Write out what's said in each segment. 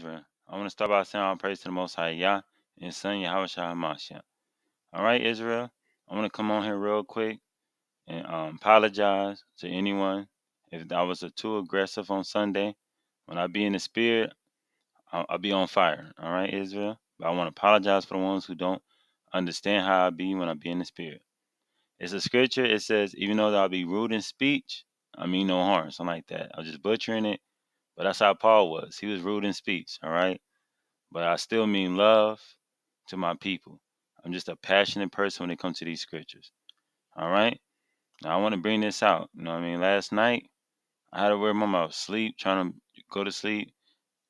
Israel. I want to start by saying all praise to the Most High Yah and His Son Yahweh Shah HaMashiach. All right, Israel. I want to come on here real quick and apologize to anyone if I was too aggressive on Sunday. When I be in the spirit, I'll be on fire. All right, Israel. But I want to apologize for the ones who don't understand how I be when I be in the spirit. It's a scripture. It says, even though I'll be rude in speech, I mean no harm, something like that. I'm just butchering it, but that's how Paul was. He was rude in speech. All right. But I still mean love to my people. I'm just a passionate person when it comes to these scriptures. All right. Now I want to bring this out. You know what I mean? Last night I had a weird moment. I was asleep, trying to go to sleep,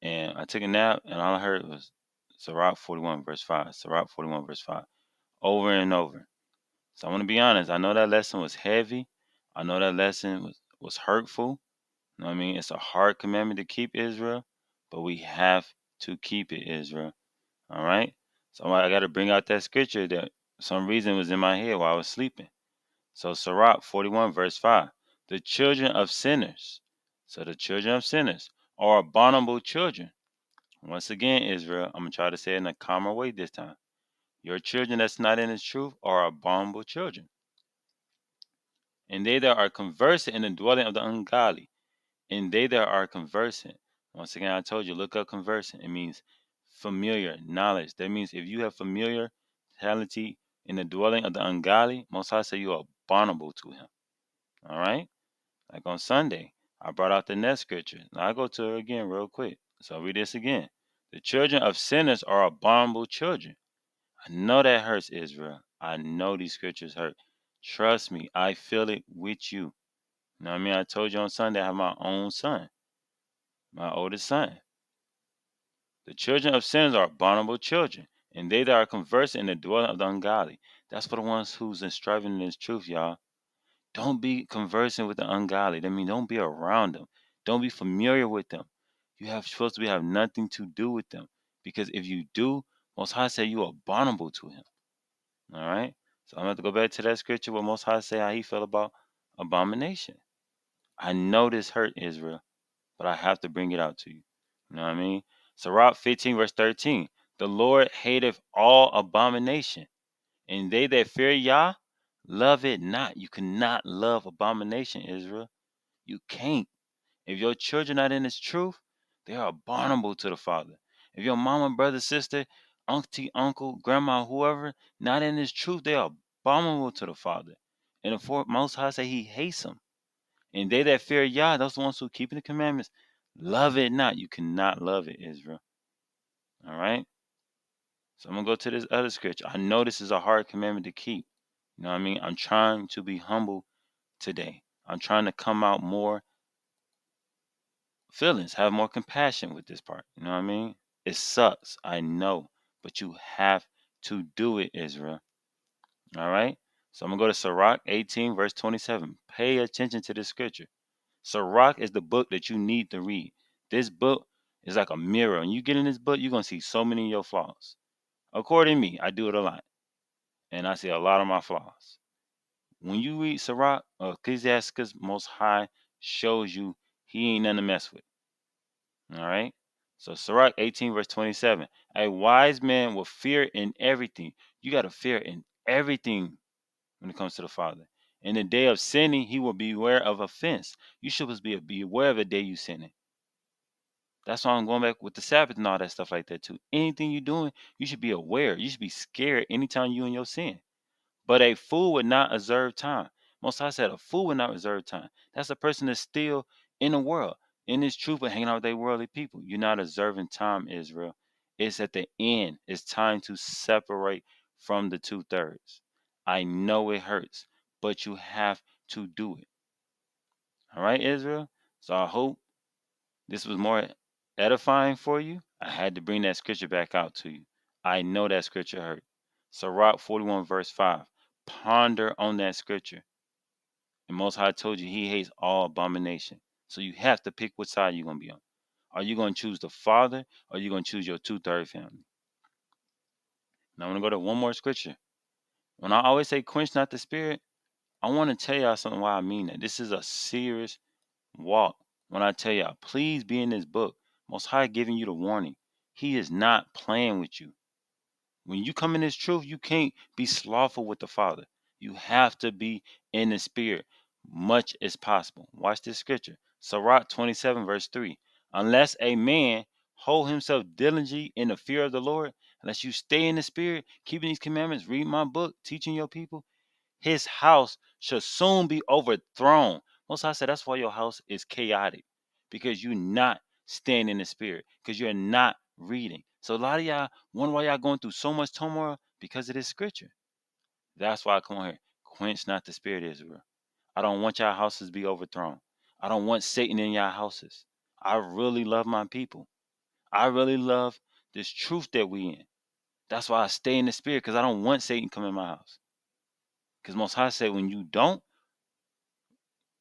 and I took a nap, and all I heard was Sirach 41 verse 5. Sirach 41 verse 5. Over and over. So I want to be honest. I know that lesson was heavy. I know that lesson was hurtful. You know what I mean? It's a hard commandment to keep, Israel, but we have to keep it, Israel. All right. So I got to bring out that scripture that for some reason was in my head while I was sleeping. So Sirach 41 verse 5. The children of sinners. So the children of sinners are abominable children. Once again, Israel, I'm going to try to say it in a calmer way this time. Your children that's not in the truth are abominable children. And they that are conversant in the dwelling of the ungodly. And they that are conversant. Once again, I told you, look up conversant. It means familiar, knowledge. That means if you have familiarity in the dwelling of the ungodly, Most High say you are abominable to him. All right? Like on Sunday, I brought out the next scripture. Now I go to it again real quick. So I'll read this again. The children of sinners are abominable children. I know that hurts, Israel. I know these scriptures hurt. Trust me, I feel it with you. You know what I mean? I told you on Sunday I have my own son, my oldest son. The children of sinners are abominable children, and they that are conversant in the dwelling of the ungodly. That's for the ones who's in striving in this truth, y'all. Don't be conversing with the ungodly. That means don't be around them. Don't be familiar with them. You have supposed to have nothing to do with them. Because if you do, Most High say you are abominable to him. All right? So I'm going to go back to that scripture where Most High say how he felt about abomination. I know this hurt Israel, but I have to bring it out to you. You know what I mean? Sirach 15, verse 13. The Lord hateth all abomination, and they that fear Yah love it not. You cannot love abomination, Israel. You can't. If your children not in this truth, they are abominable to the Father. If your mama, brother, sister, auntie, uncle, grandma, whoever, not in this truth, they are abominable to the Father. And the Most High say he hates them. And they that fear Yah, those the ones who keep the commandments, love it not. You cannot love it, Israel. All right? So I'm going to go to this other scripture. I know this is a hard commandment to keep. You know what I mean? I'm trying to be humble today. I'm trying to come out more feelings, have more compassion with this part. You know what I mean? It sucks. I know. But you have to do it, Israel. All right? So I'm going to go to Sirach 18, verse 27. Pay attention to this scripture. Sirach is the book that you need to read. This book is like a mirror. When you get in this book, you're going to see so many of your flaws. According to me, I do it a lot. And I see a lot of my flaws. When you read Sirach, Ecclesiastes Most High shows you he ain't nothing to mess with. All right? So Sirach 18, verse 27. A wise man will fear in everything. You got to fear in everything when it comes to the Father. In the day of sinning, he will beware of offense. You should be aware of the day you sinning. That's why I'm going back with the Sabbath and all that stuff like that too. Anything you're doing, you should be aware. You should be scared anytime you in your sin. But a fool would not observe time. Most High said a fool would not observe time. That's a person that's still in the world, in this truth, but hanging out with their worldly people. You're not observing time, Israel. It's at the end. It's time to separate from the 2/3. I know it hurts, but you have to do it. All right, Israel? So I hope this was more edifying for you. I had to bring that scripture back out to you. I know that scripture hurt. Sirach 41, verse 5. Ponder on that scripture. And Most High told you he hates all abomination. So you have to pick which side you're going to be on. Are you going to choose the Father or are you going to choose your 2/3 family? Now I'm going to go to one more scripture. When I always say quench not the spirit, I want to tell y'all something why I mean that. This is a serious walk. When I tell y'all, please be in this book. Most High giving you the warning. He is not playing with you. When you come in this truth, you can't be slothful with the Father. You have to be in the Spirit much as possible. Watch this scripture. Sirach 27, verse 3. Unless a man hold himself diligently in the fear of the Lord, unless you stay in the Spirit, keeping these commandments, read my book, teaching your people, his house shall soon be overthrown. Most High said that's why your house is chaotic, because you're not staying in the Spirit, because you're not reading. So a lot of y'all wonder why y'all going through so much turmoil because of this scripture. That's why I come on here. Quench not the Spirit, Israel. I don't want y'all houses to be overthrown. I don't want Satan in y'all houses. I really love my people. I really love this truth that we in. That's why I stay in the Spirit, because I don't want Satan come in my house. Because Most High said when you don't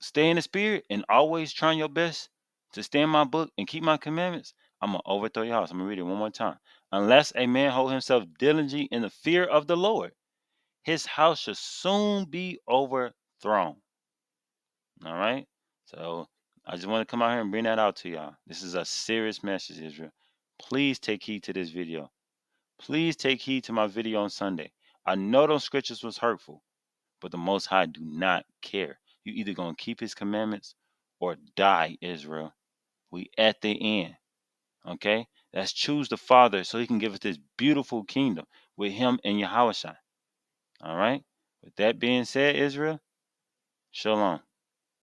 stay in the Spirit and always trying your best to stay in my book and keep my commandments, I'm going to overthrow your house. I'm going to read it one more time. Unless a man hold himself diligently in the fear of the Lord, his house shall soon be overthrown. All right? So I just want to come out here and bring that out to y'all. This is a serious message, Israel. Please take heed to this video. Please take heed to my video on Sunday. I know those scriptures was hurtful, but the Most High do not care. You either going to keep his commandments or die, Israel. We at the end, okay? Let's choose the Father so he can give us this beautiful kingdom with him and Yahushua. All right? With that being said, Israel, shalom.